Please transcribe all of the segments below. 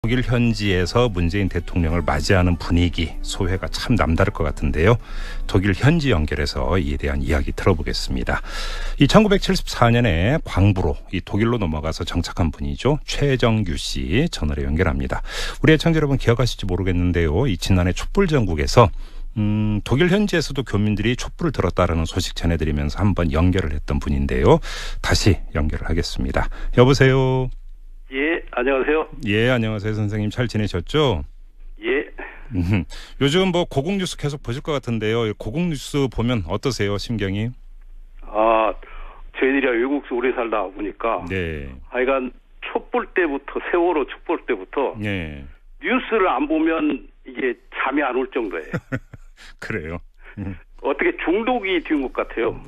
독일 현지에서 문재인 대통령을 맞이하는 분위기, 소회가 참 남다를 것 같은데요. 독일 현지 연결해서 이에 대한 이야기 들어보겠습니다. 이 1974년에 광부로 이 독일로 넘어가서 정착한 분이죠. 최정규 씨 전화로 연결합니다. 우리 애청자 여러분 기억하실지 모르겠는데요. 이 지난해 촛불 전국에서 독일 현지에서도 교민들이 촛불을 들었다라는 소식 전해드리면서 한번 연결을 했던 분인데요. 다시 연결을 하겠습니다. 여보세요. 예, 안녕하세요. 예, 안녕하세요. 선생님 잘 지내셨죠? 예. 요즘 뭐 고국뉴스 계속 보실 것 같은데요. 고국뉴스 보면 어떠세요, 심경이? 저희들이 외국에서 오래 살다 보니까 네. 하여간 촛불 때부터, 세월호 촛불 때부터 네. 뉴스를 안 보면 이게 잠이 안 올 정도예요. 그래요. 어떻게 중독이 된 것 같아요.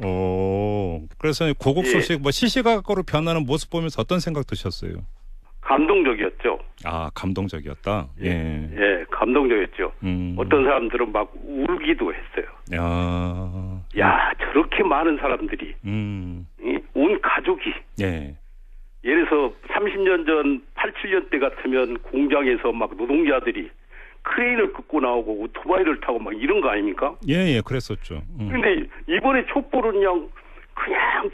그래서 고국 소식 뭐 시시각각으로 변하는 모습 보면서 어떤 생각 드셨어요? 감동적이었죠. 감동적이었다. 예. 예, 감동적이었죠. 어떤 사람들은 막 울기도 했어요. 야, 저렇게 많은 사람들이, 온 가족이. 예. 예를 들어서 30년 전, 87년 때 같으면 공장에서 막 노동자들이 크레인을 끄고 나오고 오토바이를 타고 막 이런 거 아닙니까? 예, 그랬었죠. 근데 이번에 촛불은 그냥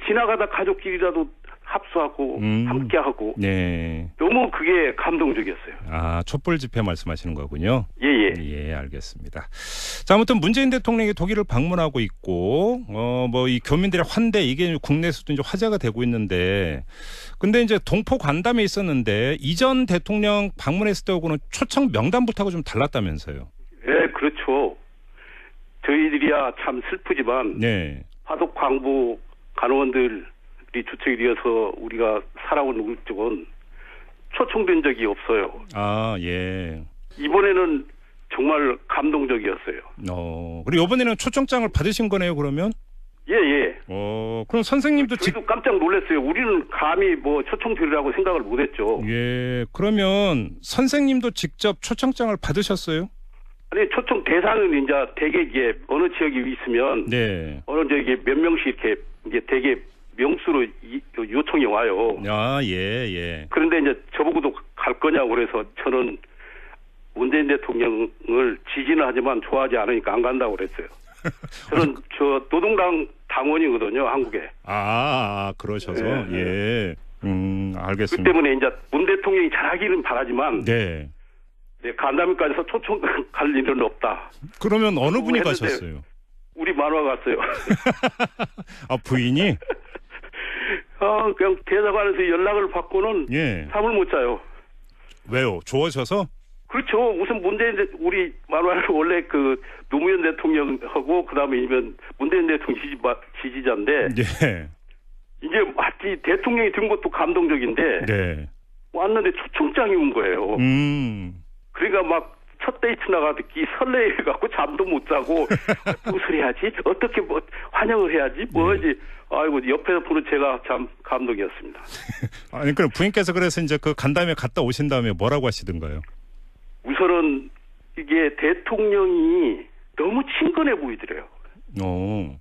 지나가다 가족끼리라도 합수하고 함께하고 네. 너무 그게 감동적이었어요. 촛불 집회 말씀하시는 거군요. 예, 알겠습니다. 자, 아무튼 문재인 대통령이 독일을 방문하고 있고 뭐 이 교민들의 환대 이게 국내에서도 이제 화제가 되고 있는데, 근데 이제 동포 간담회 있었는데 이전 대통령 방문했을 때하고는 초청 명단부터가 좀 달랐다면서요. 예, 그렇죠. 저희들이야 참 슬프지만 화독 광부 간호원들이 주책이 되어서 우리가 살아온 우리 쪽은 초청된 적이 없어요. 예. 이번에는 정말 감동적이었어요. 그리고 이번에는 초청장을 받으신 거네요, 그러면? 예. 그럼 선생님도 저희도 깜짝 놀랐어요. 우리는 감히 뭐 초청 드리라고 생각을 못했죠. 예. 그러면 선생님도 직접 초청장을 받으셨어요? 아니, 초청 대상은 이제 대개 이게 어느 지역이 있으면 어느 지역에 몇 명씩 이렇게 이제 대개 명수로 요청이 와요. 예. 그런데 이제 저보고도 갈 거냐고 그래서 저는 문재인 대통령을 지지는 하지만 좋아하지 않으니까 안 간다고 그랬어요. 저는 저 노동당 당원이거든요, 한국에. 그러셔서 예. 알겠습니다. 그 때문에 이제 문 대통령이 잘하기는 바라지만 간담회까지서 초청 갈 일은 없다. 그러면 어느 분이 가셨어요? 우리 만화 갔어요. 부인이? 그냥 대사관에서 연락을 받고는 잠을 못 자요. 왜요? 좋아하셔서? 그렇죠. 우선 우리 만화는 원래 그 노무현 대통령하고 그다음에 문재인 대통령 지지자인데 이제 마치 대통령이 든 것도 감동적인데 왔는데 초청장이 온 거예요. 그러니까 막 첫 데이트 나가듣기 설레갖고 잠도 못 자고 무슨 해야지? 어떻게 뭐 환영을 해야지? 뭐지? 아이고 옆에서 보는 제가 참 감동이었습니다. 아니 그럼 부인께서 그래서 이제 그 간담회 갔다 오신 다음에 뭐라고 하시던가요? 우선은 이게 대통령이 너무 친근해 보이더래요. 뭐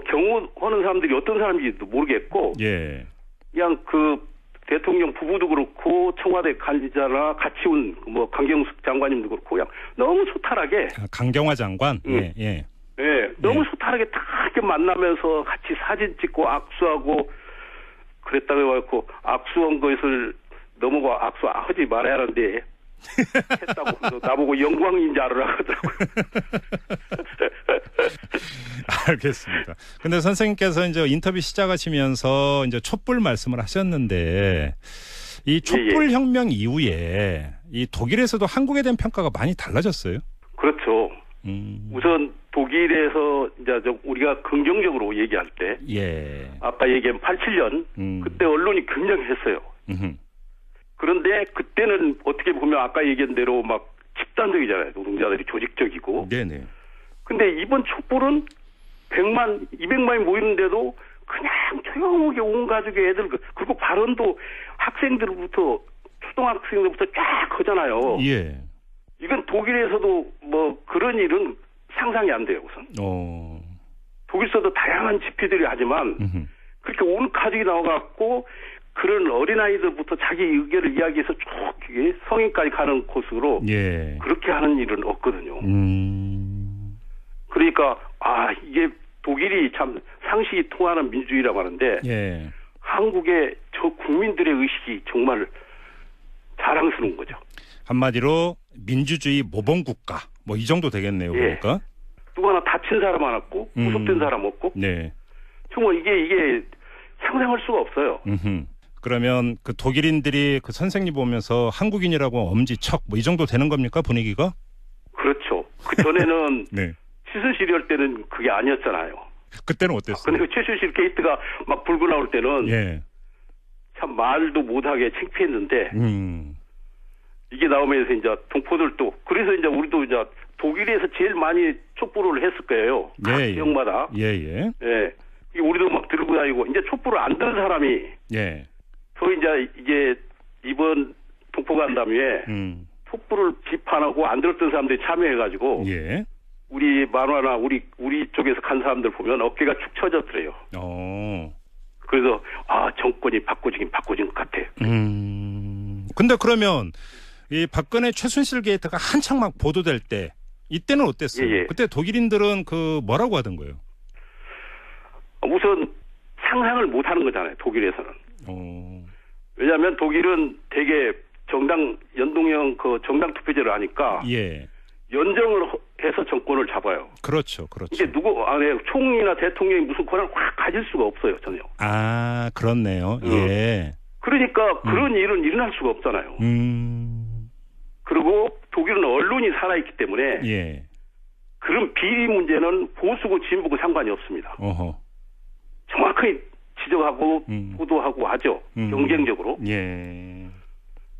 경호하는 사람들이 어떤 사람인지도 모르겠고 그냥 그 대통령 부부도 그렇고 청와대 관리자나 같이 온 뭐 강경숙 장관님도 그렇고 그냥 너무 소탈하게 강경화 장관 너무 소탈하게 다 이렇게 만나면서 같이 사진 찍고 악수하고 그랬다고 해갖고 악수한 것을 넘어가 악수하지 말아야 하는데 했다고 나보고 영광인 줄 알으라 하더라고요. 알겠습니다. 근데 선생님께서 이제 인터뷰 시작하시면서 이제 촛불 말씀을 하셨는데 이 촛불 혁명 이후에 이 독일에서도 한국에 대한 평가가 많이 달라졌어요? 그렇죠. 우선 독일에서 이제 우리가 긍정적으로 얘기할 때 아까 얘기한 87년 그때 언론이 굉장히 했어요. 그런데 그때는 어떻게 보면 아까 얘기한 대로 막 집단적이잖아요. 노동자들이 조직적이고. 근데 이번 촛불은 100만, 200만이 모이는데도 그냥 조용하게 온 가족의 애들, 그리고 발언도 학생들부터, 초등학생들부터 쫙 하잖아요. 이건 독일에서도 뭐 그런 일은 상상이 안 돼요, 우선. 독일에서도 다양한 집회들이 하지만 그렇게 온 가족이 나와갖고 그런 어린아이들부터 자기 의견을 이야기해서 쭉 성인까지 가는 코스로 예. 그렇게 하는 일은 없거든요. 그러니까 이게 독일이 참 상식이 통하는 민주주의라고 하는데 예. 한국의 저 국민들의 의식이 정말 자랑스러운 거죠. 한마디로 민주주의 모범국가 뭐 이 정도 되겠네요. 예. 그러니까. 또 하나 다친 사람 안 없고 구속된 사람 없고 네. 정말 이게 상상할 수가 없어요. 그러면 그 독일인들이 그 선생님 보면서 한국인이라고 엄지척 뭐 이 정도 되는 겁니까 분위기가? 그렇죠. 그 전에는 네. 최순실 할 때는 그게 아니었잖아요. 그때는 어땠어요? 근데 최순실 게이트가 막 불고 나올 때는 예. 참 말도 못하게 창피했는데 이게 나오면서 이제 동포들도 그래서 이제 우리도 이제 독일에서 제일 많이 촛불을 했을 거예요. 각 지역마다. 예. 우리도 막 들고 다니고 이제 촛불을 안 든 사람이 저 이제 이번 동포간담회에 촛불을 비판하고 안 들었던 사람들이 참여해가지고 우리 만화나 우리 쪽에서 간 사람들 보면 어깨가 축 처졌더래요. 그래서 정권이 바꿔진 것 같아. 근데 그러면 이 박근혜 최순실 게이트가 한창 막 보도될 때 이때는 어땠어요? 그때 독일인들은 그 뭐라고 하던 거예요? 우선 상상을 못 하는 거잖아요. 독일에서는. 왜냐하면 독일은 되게 정당 연동형 그 정당 투표제를 하니까 연정을 해서 정권을 잡아요. 그렇죠. 이게 누구 안에 총리나 대통령이 무슨 권한을 확 가질 수가 없어요. 전혀. 그렇네요. 그러니까 그런 일은 일어날 수가 없잖아요. 그리고 독일은 언론이 살아있기 때문에 그런 비리 문제는 보수고 진보고 상관이 없습니다. 정확하게 지적하고 보도하고 하죠. 경쟁적으로.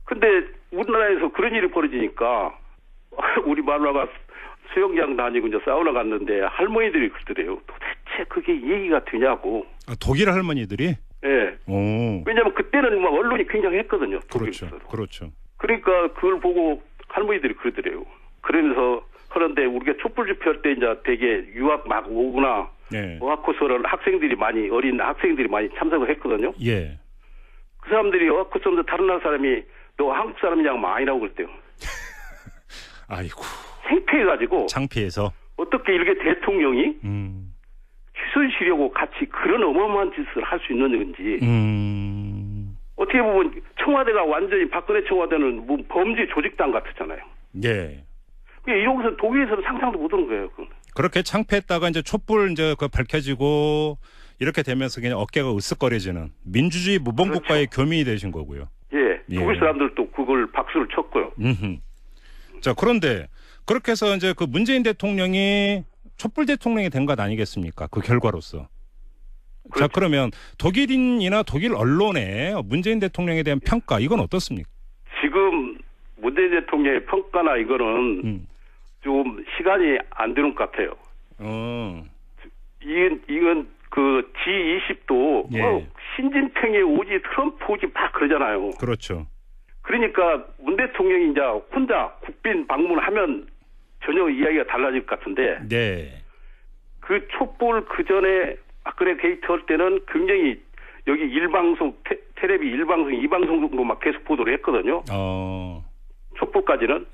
근데 우리나라에서 그런 일이 벌어지니까 우리 마누라가 수영장 다니고 이제 사우나 갔는데 할머니들이 그러더래요. 도대체 그게 얘기가 되냐고. 독일 할머니들이? 왜냐하면 그때는 막 언론이 굉장했거든요. 그렇죠. 그러니까 그걸 보고 할머니들이 그러더래요. 그러면서 그런데 우리가 촛불 집회할 때 이제 되게 유학 막 오거나 어학코스를 어린 학생들이 많이 참석을 했거든요. 그 사람들이 어학코스인데 다른 나라 사람이 너 한국 사람이냐고 많이라고 그랬대요. 아이고. 창피해가지고. 창피해서. 어떻게 이렇게 대통령이 최순실하고 같이 그런 어마어마한 짓을 할 수 있는 건지. 어떻게 보면 청와대가 완전히 박근혜 청와대는 뭐 범죄 조직당 같았잖아요. 이런 것은 독일에서는 상상도 못하는 거예요. 그건. 그렇게 창피했다가 이제 촛불 이제 그 밝혀지고 이렇게 되면서 그냥 어깨가 으쓱거려지는 민주주의 모범국가의 교민이 되신 거고요. 독일 사람들도 그걸 박수를 쳤고요. 자, 그런데 그렇게 해서 이제 그 문재인 대통령이 촛불 대통령이 된 것 아니겠습니까? 그 결과로서. 자, 그러면 독일인이나 독일 언론의 문재인 대통령에 대한 평가 이건 어떻습니까? 지금 문재인 대통령의 평가나 이거는 좀 시간이 안 되는 것 같아요. 이건 그 G20도 신진평에 오지 트럼프 오지 막 그러잖아요. 그렇죠. 그러니까 문 대통령이 이제 혼자 국빈 방문하면 전혀 이야기가 달라질 것 같은데 그 촛불 그 전에 박근혜 게이트 할 때는 굉장히 여기 일방송 텔레비 1방송 2방송 정도 막 계속 보도를 했거든요. 촛불까지는.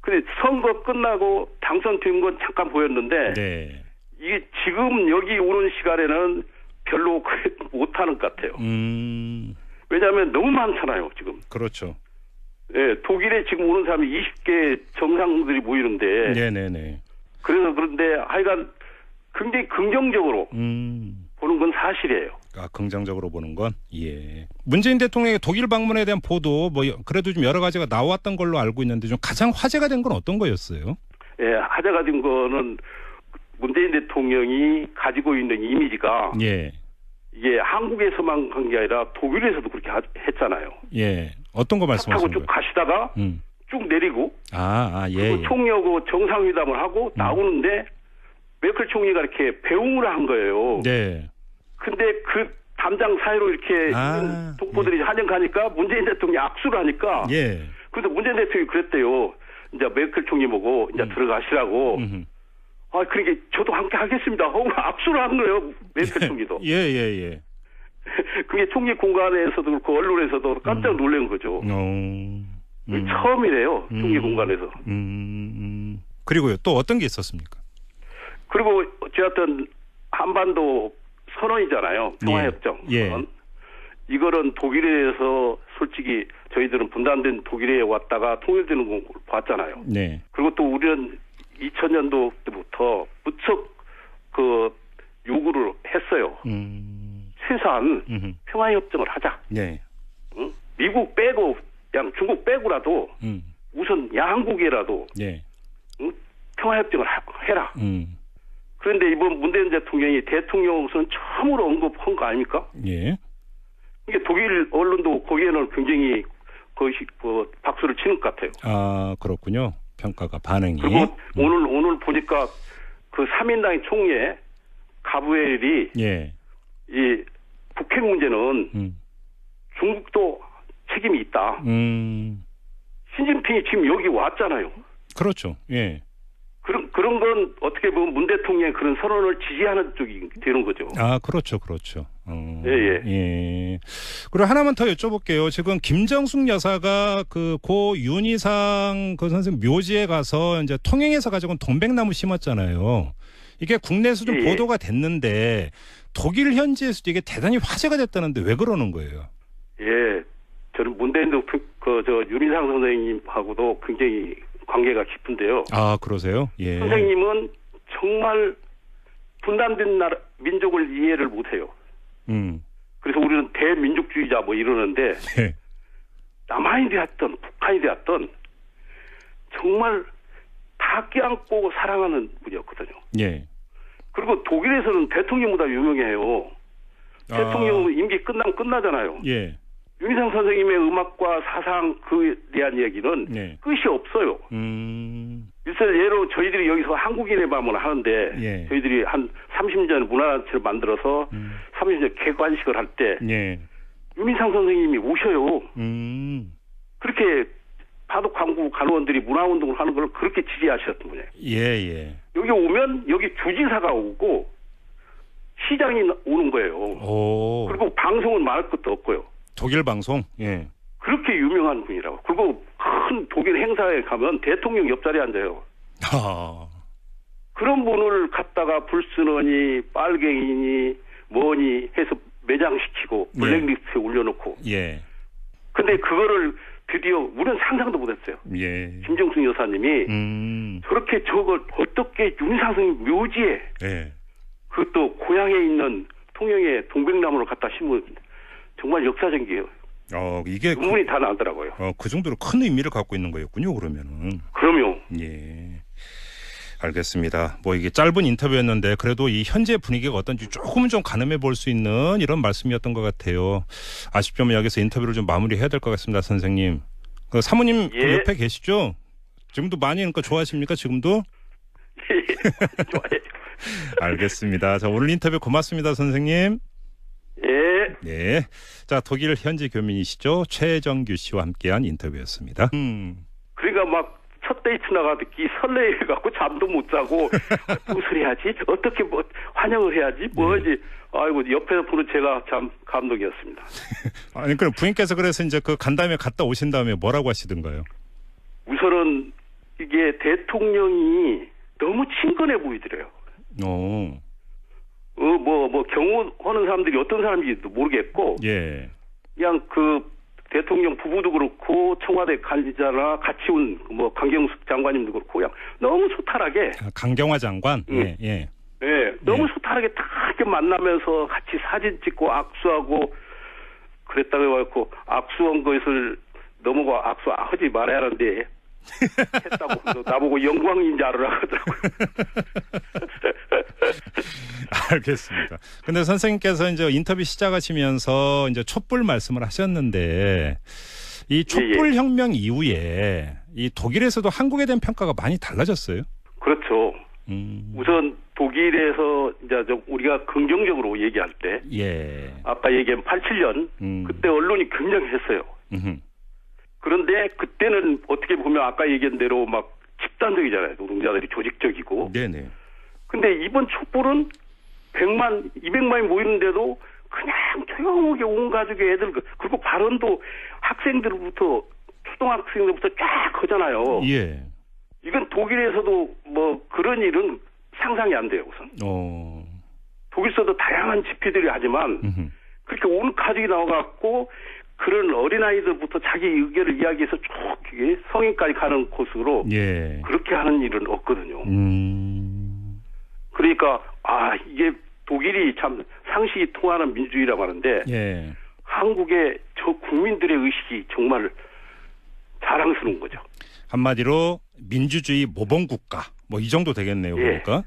근데 선거 끝나고 당선된 건 잠깐 보였는데 이게 지금 여기 오는 시간에는 별로 못하는 것 같아요. 왜냐하면 너무 많잖아요, 지금. 그렇죠. 독일에 지금 오는 사람이 20개 정상들이 모이는데. 그래서 그런데 하여간 굉장히 긍정적으로 보는 건 사실이에요. 긍정적으로 보는 건? 문재인 대통령의 독일 방문에 대한 보도 뭐 그래도 좀 여러 가지가 나왔던 걸로 알고 있는데 좀 가장 화제가 된 건 어떤 거였어요? 화제가 된 거는 문재인 대통령이 가지고 있는 이미지가 이게 한국에서만 한 게 아니라 독일에서도 그렇게 했잖아요. 어떤 거 말씀하시는 거예요? 쭉 가시다가 쭉 내리고 그리고 총리하고 정상회담을 하고 나오는데 메르켈 총리가 이렇게 배웅을 한 거예요. 근데 그 담장 사이로 이렇게 동포들이 한영 가니까 문재인 대통령이 악수를 하니까 그래서 문재인 대통령이 그랬대요. 이제 메르켈 총리 보고 이제 들어가시라고. 그러니까 저도 함께 하겠습니다 하고 악수를 한 거예요. 메르켈 총리도. 그게 총리 공간에서도 그렇고 언론에서도 깜짝 놀란 거죠. 처음이래요. 총리 공간에서. 그리고요. 또 어떤 게 있었습니까? 그리고 어쨌든 한반도 선언이잖아요. 평화협정 선언. 이거는 독일에서 솔직히 저희들은 분단된 독일에 왔다가 통일되는 걸 봤잖아요. 네. 그리고 또 우리는 2000년도 때부터 무척 그 요구를 했어요. 최소한 평화협정을 하자. 네. 응? 미국 빼고 그냥 중국 빼고라도 우선 양국이라도 응? 평화협정을 해라. 그런데 이번 문재인 대통령이 대통령 우선 처음으로 언급한 거 아닙니까? 예. 이게 독일 언론도 거기에는 굉장히 박수를 치는 것 같아요. 아, 그렇군요. 평가가 반응이. 그리고 오늘 보니까 그 3인당의 총회 가브리엘이 이 북핵 문제는 중국도 책임이 있다. 시진핑이 지금 여기 왔잖아요. 그렇죠. 예. 그런 건 어떻게 보면 문 대통령의 그런 선언을 지지하는 쪽이 되는 거죠. 아, 그렇죠. 그렇죠. 예. 그리고 하나만 더 여쭤볼게요. 지금 김정숙 여사가 고 윤희상 그 선생 묘지에 가서 이제 통영에서 가져온 동백나무 심었잖아요. 이게 국내에서 좀 보도가 됐는데 독일 현지에서도 이게 대단히 화제가 됐다는데 왜 그러는 거예요? 예. 저는 문대인 윤희상 선생님하고도 굉장히 관계가 깊은데요. 아, 그러세요? 예. 선생님은 정말 분단된 민족을 이해를 못해요. 그래서 우리는 대민족주의자 뭐 이러는데 남한이 되었던 북한이 되었던 정말 다 껴안고 사랑하는 분이었거든요. 예. 그리고 독일에서는 대통령보다 유명해요. 대통령 임기 끝나면 끝나잖아요. 예. 윤희상 선생님의 음악과 사상 그에 대한 얘기는 끝이 없어요. 예로 저희들이 여기서 한국인의 밤을 하는데 저희들이 한 30년 문화단체를 만들어서 30년 개관식을 할 때 윤희상 선생님이 오셔요. 그렇게 파독 광구 간호원들이 문화운동을 하는 걸 그렇게 지지하셨던 분이에요. 예. 여기 오면 여기 주지사가 오고 시장이 오는 거예요. 그리고 방송은 말할 것도 없고요. 독일 방송? 예. 그렇게 유명한 분이라고. 그리고 큰 독일 행사에 가면 대통령 옆자리에 앉아요. 그런 분을 갖다가 불순원이 빨갱이니 뭐니 해서 매장시키고 블랙리스트에 올려놓고. 근데 그거를 드디어 우리는 상상도 못했어요. 김정숙 여사님이 저렇게 저걸 어떻게 윤희상 선생님 묘지에 그것도 고향에 있는 통영에 동백나무를 갖다 심은 정말 역사적이에요. 이게 눈물이 다 나더라고요. 그 정도로 큰 의미를 갖고 있는 거였군요, 그러면은. 그럼요. 예. 알겠습니다. 뭐 이게 짧은 인터뷰였는데 그래도 이 현재 분위기가 어떤지 조금은 좀 가늠해 볼 수 있는 이런 말씀이었던 것 같아요. 아쉽지만 여기서 인터뷰를 좀 마무리해야 될 것 같습니다, 선생님. 그 사모님 그 옆에 계시죠? 지금도 많이 그러니까 좋아하십니까, 지금도? 좋아해요. 알겠습니다. 자, 오늘 인터뷰 고맙습니다, 선생님. 네. 자, 독일 현지 교민이시죠? 최정규 씨와 함께한 인터뷰였습니다. 그러니까 막 첫 데이트 나가듣기 설레해갖고 잠도 못 자고 무슨 해야지? 어떻게 뭐 환영을 해야지? 뭐지? 아이고 옆에서 보는 제가 참 감동이었습니다. 아니 그럼 부인께서 그래서 이제 간 다음에 갔다 오신 다음에 뭐라고 하시던가요? 우선은 이게 대통령이 너무 친근해 보이더래요. 경호하는 사람들이 어떤 사람인지도 모르겠고, 그냥 그 대통령 부부도 그렇고 청와대 관리자나 같이 온 뭐 강경숙 장관님도 그렇고 그냥 너무 소탈하게. 강경화 장관. 너무 소탈하게 다 이렇게 만나면서 같이 사진 찍고 악수하고 그랬다고 해갖고 악수한 것을 넘어가 악수하지 말아야 하는데. 했다고 나보고 영광인 줄 알으라 하더라고요. 알겠습니다. 근데 선생님께서 이제 인터뷰 시작하시면서 이제 촛불 말씀을 하셨는데 이 촛불 혁명 이후에 이 독일에서도 한국에 대한 평가가 많이 달라졌어요? 그렇죠. 우선 독일에서 이제 좀 우리가 긍정적으로 얘기할 때 아까 얘기한 87년 그때 언론이 굉장히 했어요. 그런데 그때는 어떻게 보면 아까 얘기한 대로 막 집단적이잖아요. 노동자들이 조직적이고. 근데 이번 촛불은 100만, 200만이 모이는데도 그냥 조용하게 온 가족의 애들, 그리고 발언도 학생들부터, 초등학생들부터 쫙 하잖아요. 예. 이건 독일에서도 뭐 그런 일은 상상이 안 돼요, 우선. 독일에서도 다양한 집회들이 하지만 그렇게 온 가족이 나와갖고 그런 어린아이들부터 자기 의견을 이야기해서 쭉 성인까지 가는 코스로 예. 그렇게 하는 일은 없거든요. 그러니까 이게 독일이 참 상식이 통하는 민주주의라고 하는데 예. 한국의 저 국민들의 의식이 정말 자랑스러운 거죠. 한마디로 민주주의 모범국가 뭐 이 정도 되겠네요. 예. 그러니까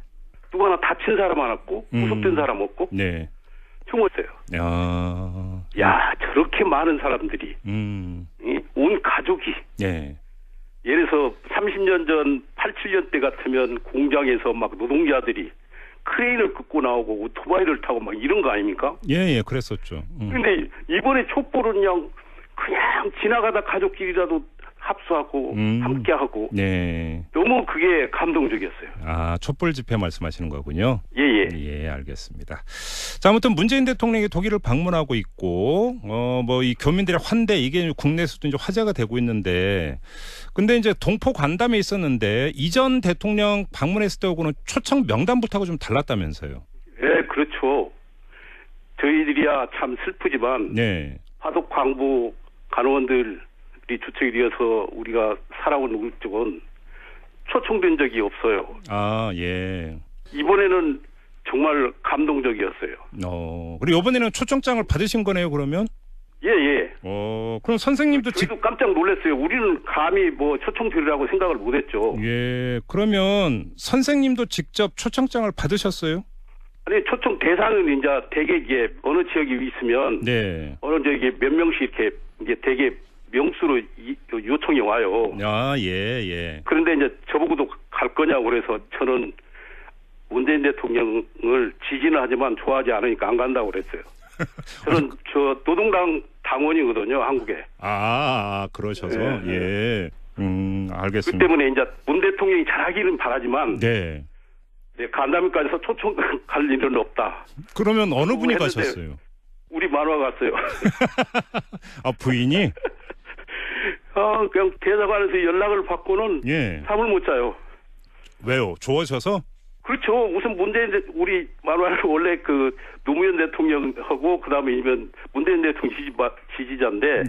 누구 하나 다친 사람 안 왔고 구속된 사람 없고 네. 정말어요. 야, 저렇게 많은 사람들이 온 가족이 예. 예를 들어서 30년 전 87년 때 같으면 공장에서 막 노동자들이 크레인을 끄고 나오고 오토바이를 타고 막 이런 거 아닙니까? 예, 그랬었죠. 근데 이번에 촛불은 그냥 지나가다 가족끼리라도 합수하고 함께하고 네. 너무 그게 감동적이었어요. 촛불 집회 말씀하시는 거군요. 예. 예, 알겠습니다. 자, 아무튼 문재인 대통령이 독일을 방문하고 있고 뭐 이 교민들의 환대 이게 국내에서도 이제 화제가 되고 있는데 근데 이제 동포 간담회 있었는데 이전 대통령 방문했을 때하고는 초청 명단부터가 좀 달랐다면서요. 예, 그렇죠. 저희들이야 참 슬프지만 네. 화독 광부 간호원들이 주책이 되어서 우리가 살아온 쪽은 초청된 적이 없어요. 예. 이번에는 정말 감동적이었어요. 그리고 이번에는 초청장을 받으신 거네요, 그러면? 예. 그럼 선생님도 저희도 깜짝 놀랐어요. 우리는 감히 뭐 초청 드리라고 생각을 못했죠. 예. 그러면 선생님도 직접 초청장을 받으셨어요? 아니, 초청 대상은 이제 대개 이게 어느 지역이 있으면 네. 어느 저기 몇 명씩 이렇게 이제 대개 명수로 요청이 와요. 예. 그런데 이제 저보고도 갈 거냐고 그래서 저는 문재인 대통령을 지지는 하지만 좋아하지 않으니까 안 간다고 그랬어요. 저는 저 노동당 당원이거든요, 한국에. 그러셔서 예. 알겠습니다. 그 때문에 이제 문 대통령이 잘하기는 바라지만 네. 간담회까지서 초청 갈 일은 없다. 그러면 어느 분이 가셨어요? 우리 만화 갔어요. 부인이? 그냥 대사관에서 연락을 받고는 잠을 못 자요. 왜요? 좋아하셔서? 그렇죠. 우선 우리 만화는 원래 그 노무현 대통령하고 그다음에 문재인 대통령 지지자인데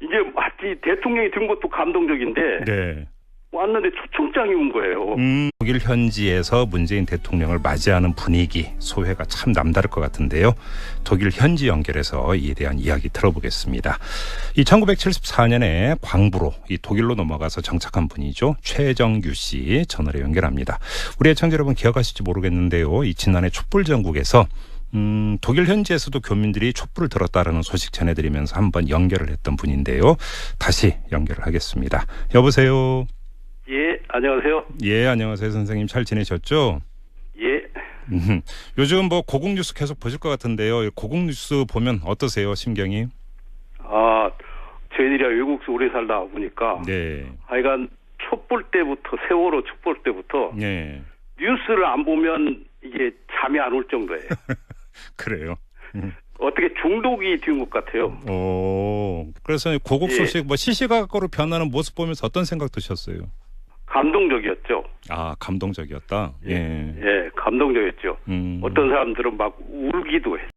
이게 마치 대통령이 든 것도 감동적인데 왔는데 초청장이 온 거예요. 독일 현지에서 문재인 대통령을 맞이하는 분위기, 소회가 참 남다를 것 같은데요. 독일 현지 연결해서 이에 대한 이야기 들어보겠습니다. 이 1974년에 광부로 이 독일로 넘어가서 정착한 분이죠. 최정규 씨 전화로 연결합니다. 우리 애청자 여러분 기억하실지 모르겠는데요. 이 지난해 촛불 전국에서 독일 현지에서도 교민들이 촛불을 들었다라는 소식 전해드리면서 한번 연결을 했던 분인데요. 다시 연결을 하겠습니다. 여보세요. 예, 안녕하세요. 예, 안녕하세요, 선생님. 잘 지내셨죠? 예. 요즘 뭐 고국 뉴스 계속 보실 것 같은데요. 고국 뉴스 보면 어떠세요, 심경이? 저희들이 외국에서 오래 살다 보니까 하여간 촛불 때부터 세월호 촛불 때부터 뉴스를 안 보면 이게 잠이 안 올 정도예요. 그래요? 어떻게 중독이 된 것 같아요. 그래서 고국 소식 뭐 시시각각으로 변하는 모습 보면서 어떤 생각 드셨어요? 감동적이었죠. 감동적이었다. 감동적이었죠. 어떤 사람들은 막 울기도 했어요.